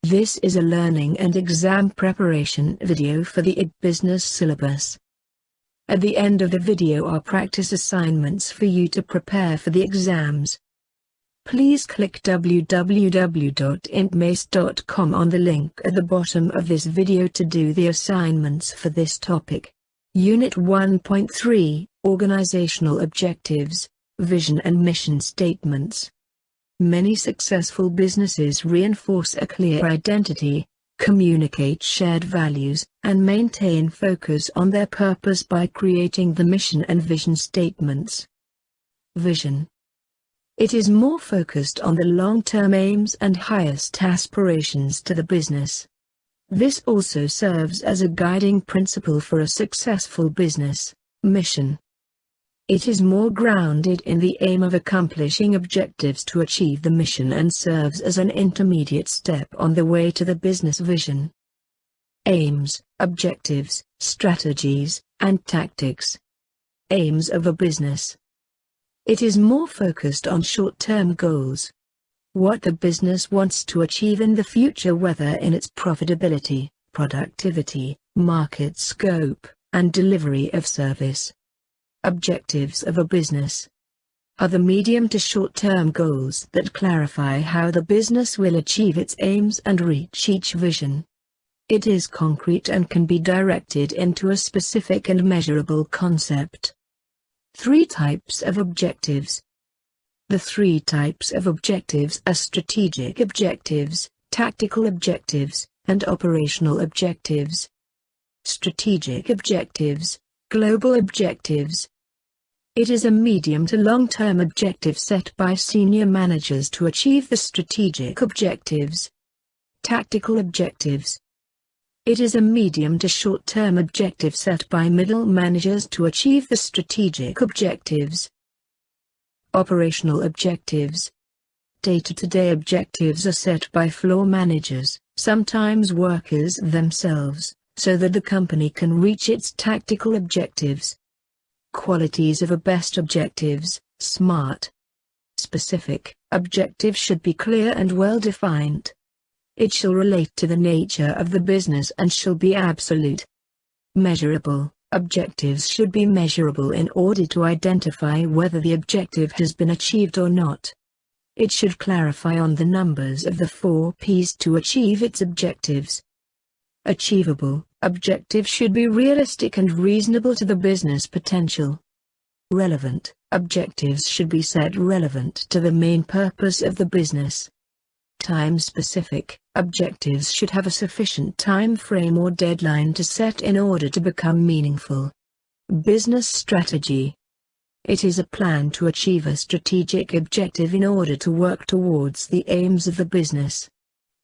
This is a learning and exam preparation video for the IT Business syllabus. At the end of the video are practice assignments for you to prepare for the exams. Please click www.intmace.com on the link at the bottom of this video to do the assignments for this topic. Unit 1.3, Organizational Objectives, Vision and Mission Statements. Many successful businesses reinforce a clear identity, communicate shared values, and maintain focus on their purpose by creating the mission and vision statements. Vision. It is more focused on the long-term aims and highest aspirations to the business. This also serves as a guiding principle for a successful business. Mission. It is more grounded in the aim of accomplishing objectives to achieve the mission and serves as an intermediate step on the way to the business vision. Aims, objectives, strategies, and tactics. Aims of a business. It is more focused on short-term goals. What the business wants to achieve in the future, whether in its profitability, productivity, market scope, and delivery of service. Objectives of a business are the medium to short-term goals that clarify how the business will achieve its aims and reach each vision. It is concrete and can be directed into a specific and measurable concept. 3 types of objectives. The 3 types of objectives are strategic objectives, tactical objectives, and operational objectives. Strategic objectives, global objectives. It is a medium to long-term objective set by senior managers to achieve the strategic objectives. Tactical objectives. It is a medium to short-term objective set by middle managers to achieve the strategic objectives. Operational objectives. Day-to-day objectives are set by floor managers, sometimes workers themselves, so that the company can reach its tactical objectives. Qualities of a best objectives: SMART. Specific objectives should be clear and well defined. It shall relate to the nature of the business and shall be absolute. Measurable objectives should be measurable in order to identify whether the objective has been achieved or not. It should clarify on the numbers of the 4 Ps to achieve its objectives. Achievable objectives should be realistic and reasonable to the business potential. Relevant objectives should be set relevant to the main purpose of the business. Time-specific objectives should have a sufficient time frame or deadline to set in order to become meaningful. Business strategy. It is a plan to achieve a strategic objective in order to work towards the aims of the business.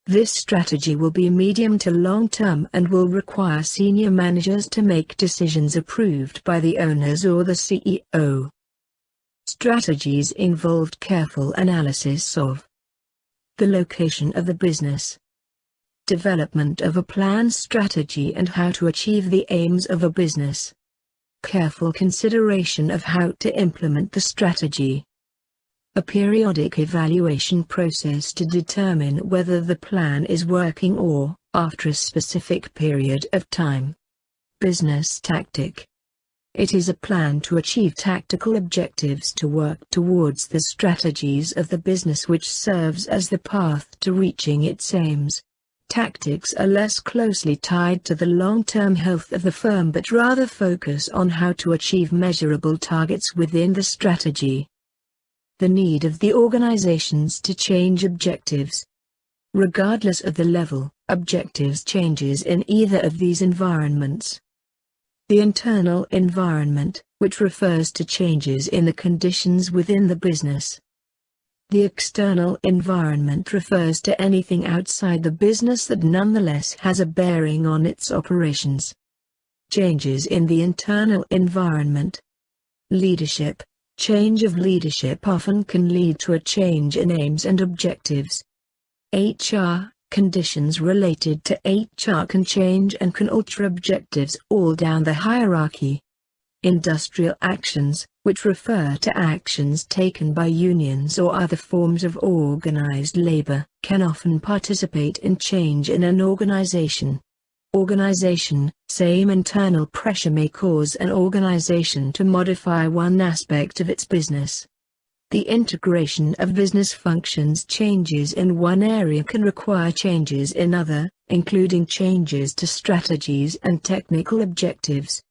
This strategy will be medium to long-term and will require senior managers to make decisions approved by the owners or the CEO. Strategies involved careful analysis of the location of the business, development of a plan strategy and how to achieve the aims of a business, careful consideration of how to implement the strategy, a periodic evaluation process to determine whether the plan is working or, after a specific period of time. Business tactic. It is a plan to achieve tactical objectives to work towards the strategies of the business which serves as the path to reaching its aims. Tactics are less closely tied to the long-term health of the firm but rather focus on how to achieve measurable targets within the strategy. The need of the organizations to change objectives. Regardless of the level, objectives changes in either of these environments. The internal environment, which refers to changes in the conditions within the business. The external environment refers to anything outside the business that nonetheless has a bearing on its operations. Changes in the internal environment. Leadership. Change of leadership often can lead to a change in aims and objectives. HR. Conditions related to HR can change and can alter objectives all down the hierarchy. Industrial actions, which refer to actions taken by unions or other forms of organized labor, can often participate in change in an organization. Organization, same internal pressure may cause an organization to modify one aspect of its business. The integration of business functions changes in one area can require changes in other, including changes to strategies and technical objectives.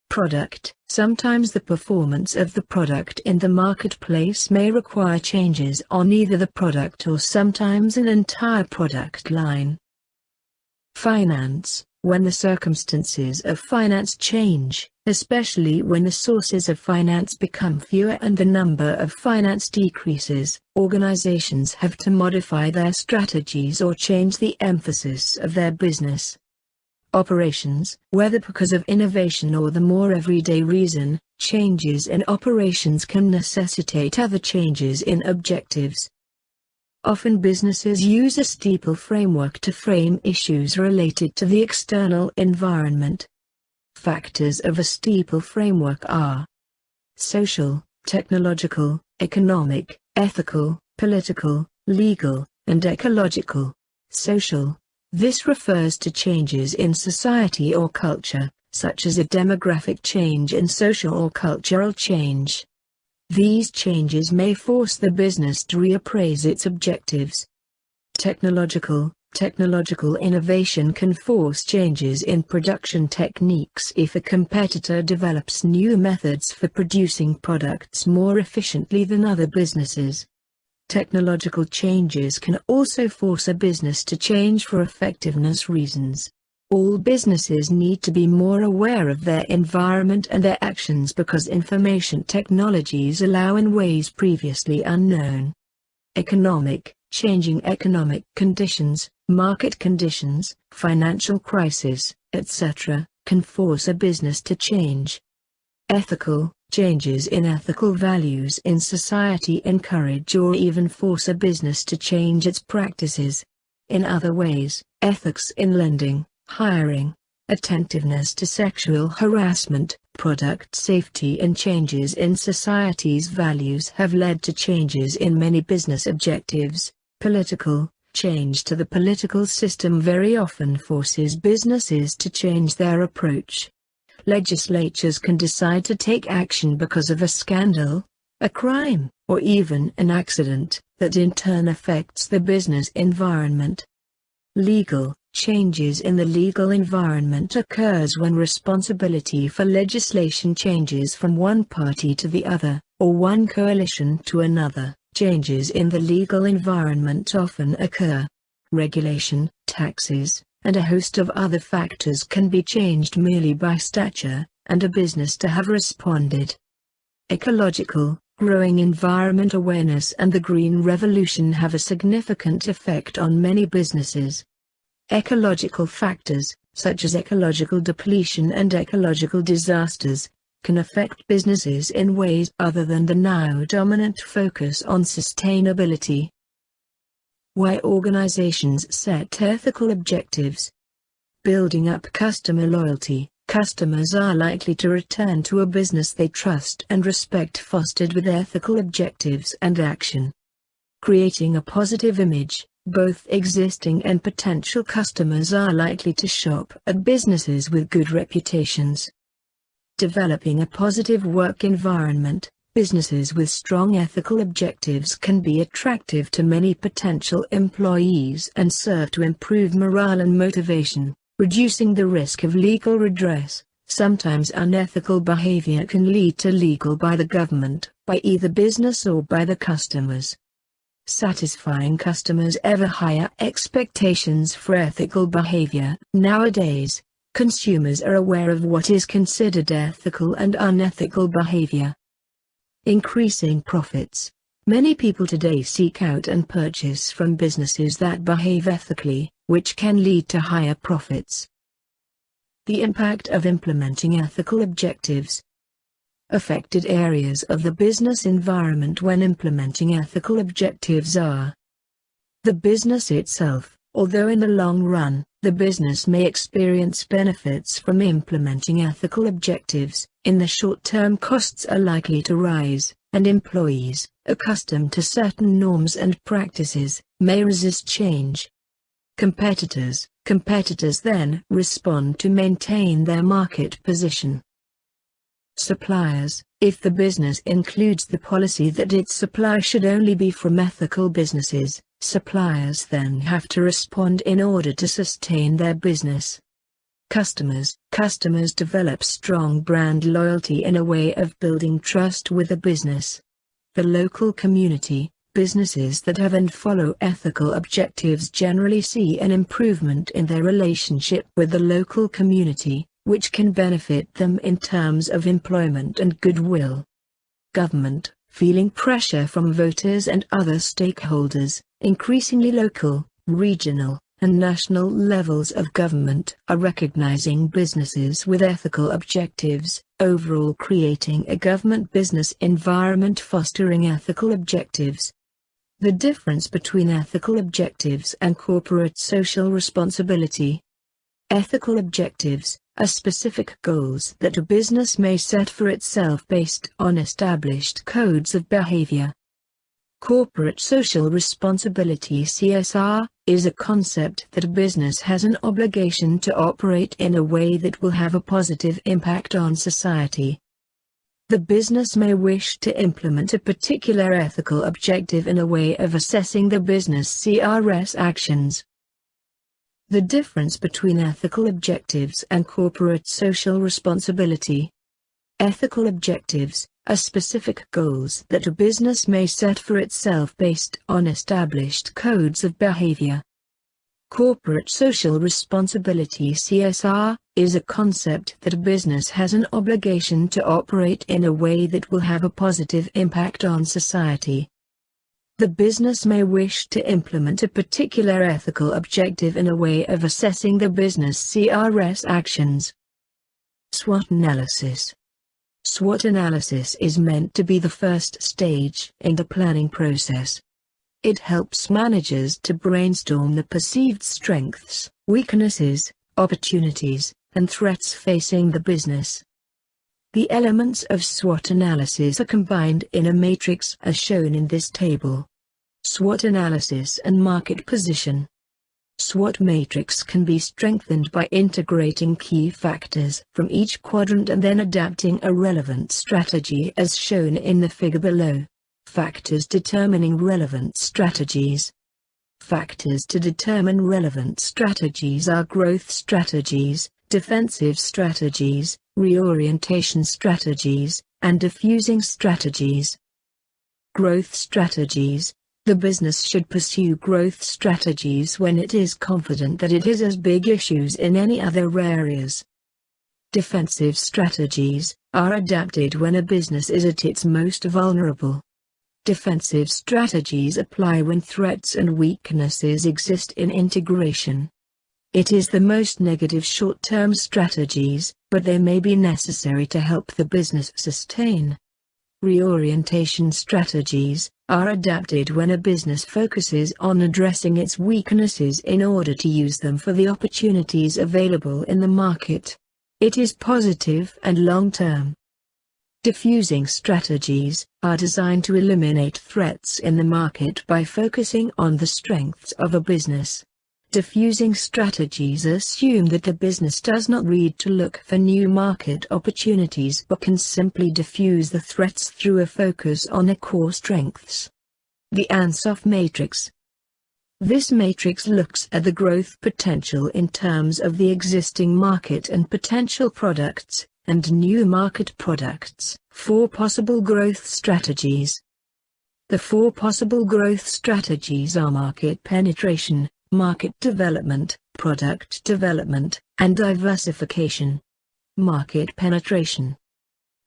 Product. Sometimes the performance of the product in the marketplace may require changes on either the product or sometimes an entire product line. Finance. When the circumstances of finance change, especially when the sources of finance become fewer and the number of finance decreases, organizations have to modify their strategies or change the emphasis of their business. Operations. Whether because of innovation or the more everyday reason, changes in operations can necessitate other changes in objectives. Often businesses use a steeple framework to frame issues related to the external environment. Factors of a steeple framework are social, technological, economic, ethical, political, legal, and ecological. Social. This refers to changes in society or culture, such as a demographic change and social or cultural change. These changes may force the business to reappraise its objectives. Technological. Technological innovation can force changes in production techniques if a competitor develops new methods for producing products more efficiently than other businesses. Technological changes can also force a business to change for effectiveness reasons. All businesses need to be more aware of their environment and their actions because information technologies allow in ways previously unknown. Economic. Changing economic conditions, market conditions, financial crisis, etc., can force a business to change. Ethical. Changes in ethical values in society encourage or even force a business to change its practices. In other ways, ethics in lending, hiring, attentiveness to sexual harassment, product safety and changes in society's values have led to changes in many business objectives. Political. Change to the political system very often forces businesses to change their approach. Legislatures can decide to take action because of a scandal, a crime, or even an accident, that in turn affects the business environment. Legal. Changes in the legal environment occurs when responsibility for legislation changes from one party to the other, or one coalition to another. Changes in the legal environment often occur. Regulation, taxes, and a host of other factors can be changed merely by statute, and a business to have responded. Ecological. Growing environment awareness and the Green Revolution have a significant effect on many businesses. Ecological factors, such as ecological depletion and ecological disasters, can affect businesses in ways other than the now dominant focus on sustainability. Why organizations set ethical objectives. Building up customer loyalty. Customers are likely to return to a business they trust and respect fostered with ethical objectives and action. Creating a positive image. Both existing and potential customers are likely to shop at businesses with good reputations. Developing a positive work environment. Businesses with strong ethical objectives can be attractive to many potential employees and serve to improve morale and motivation, reducing the risk of legal redress. Sometimes unethical behavior can lead to legal by the government, by either business or by the customers. Satisfying customers' ever higher expectations for ethical behavior. Nowadays, consumers are aware of what is considered ethical and unethical behavior. Increasing profits. Many people today seek out and purchase from businesses that behave ethically, which can lead to higher profits. The impact of implementing ethical objectives. Affected areas of the business environment when implementing ethical objectives are the business itself. Although in the long run, The business may experience benefits from implementing ethical objectives. In the short term, costs are likely to rise, and employees, accustomed to certain norms and practices, may resist change. Competitors then respond to maintain their market position. Suppliers. If the business includes the policy that its supply should only be from ethical businesses, suppliers then have to respond in order to sustain their business. Customers develop strong brand loyalty in a way of building trust with a business. The local community. Businesses that have and follow ethical objectives generally see an improvement in their relationship with the local community, which can benefit them in terms of employment and goodwill. Government, feeling pressure from voters and other stakeholders, increasingly local, regional, and national levels of government are recognizing businesses with ethical objectives, overall creating a government-business environment fostering ethical objectives. The difference between ethical objectives and corporate social responsibility. Ethical objectives are specific goals that a business may set for itself based on established codes of behavior. Corporate social responsibility (CSR) is a concept that a business has an obligation to operate in a way that will have a positive impact on society. The business may wish to implement a particular ethical objective in a way of assessing the business CRS actions. The difference between ethical objectives and corporate social responsibility. Ethical objectives are specific goals that a business may set for itself based on established codes of behavior. Corporate social responsibility (CSR) is a concept that a business has an obligation to operate in a way that will have a positive impact on society. The business may wish to implement a particular ethical objective in a way of assessing the business CRS actions. SWOT Analysis. SWOT analysis is meant to be the first stage in the planning process. It helps managers to brainstorm the perceived strengths, weaknesses, opportunities, and threats facing the business. The elements of SWOT analysis are combined in a matrix as shown in this table. SWOT analysis and market position. SWOT matrix can be strengthened by integrating key factors from each quadrant and then adapting a relevant strategy as shown in the figure below. Factors determining relevant strategies. Factors to determine relevant strategies are growth strategies, defensive strategies, reorientation strategies, and diffusing strategies. Growth strategies. The business should pursue growth strategies when it is confident that it has as big issues in any other areas. Defensive strategies are adapted when a business is at its most vulnerable. Defensive strategies apply when threats and weaknesses exist in integration. It is the most negative short-term strategies, but they may be necessary to help the business sustain. Reorientation strategies are adapted when a business focuses on addressing its weaknesses in order to use them for the opportunities available in the market. It is positive and long-term. Diffusing strategies are designed to eliminate threats in the market by focusing on the strengths of a business. Diffusing strategies assume that the business does not need to look for new market opportunities but can simply diffuse the threats through a focus on their core strengths. The Ansoff matrix. This matrix looks at the growth potential in terms of the existing market and potential products, and new market products. 4 possible growth strategies. The 4 possible growth strategies are market penetration, market development, product development, and diversification. Market penetration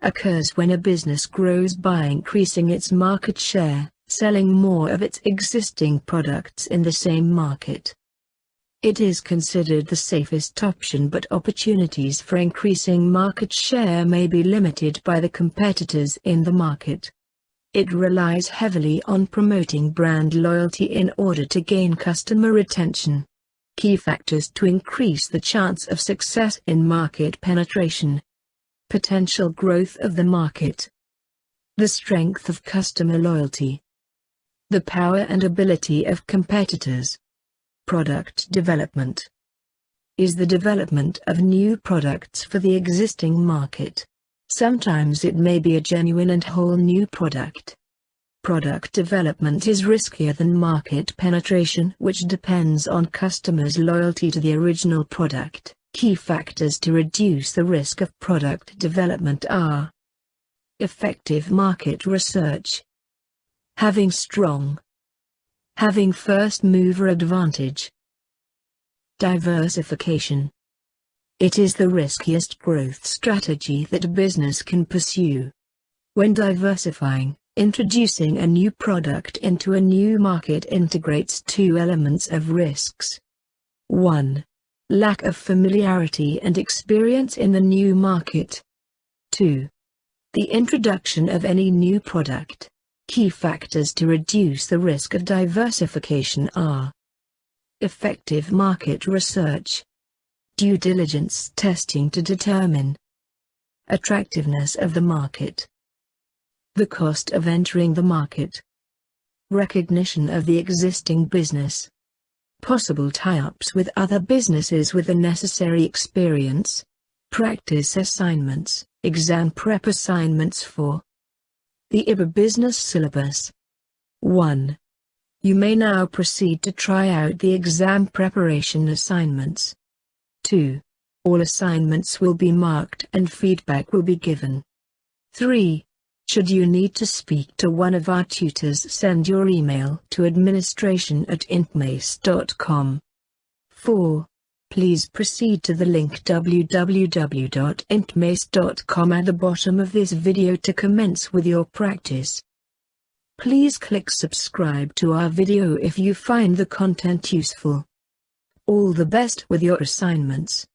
occurs when a business grows by increasing its market share, selling more of its existing products in the same market. It is considered the safest option, but opportunities for increasing market share may be limited by the competitors in the market. It relies heavily on promoting brand loyalty in order to gain customer retention. Key factors to increase the chance of success in market penetration. Potential growth of the market. The strength of customer loyalty. The power and ability of competitors. Product development. Is the development of new products for the existing market. Sometimes it may be a genuine and whole new product. Product development is riskier than market penetration, which depends on customers' loyalty to the original product. Key factors to reduce the risk of product development are: effective market research, having first mover advantage, diversification. It is the riskiest growth strategy that a business can pursue. When diversifying, introducing a new product into a new market integrates two elements of risks. 1. Lack of familiarity and experience in the new market. 2. The introduction of any new product. Key factors to reduce the risk of diversification are: effective market research, due diligence testing to determine attractiveness of the market, the cost of entering the market, recognition of the existing business, possible tie-ups with other businesses with the necessary experience, practice assignments, exam prep assignments for the IBA Business Syllabus. 1. You may now proceed to try out the exam preparation assignments. 2. All assignments will be marked and feedback will be given. 3. Should you need to speak to one of our tutors, send your email to administration@intmace.com. 4. Please proceed to the link www.intmace.com at the bottom of this video to commence with your practice. Please click subscribe to our video if you find the content useful. All the best with your assignments.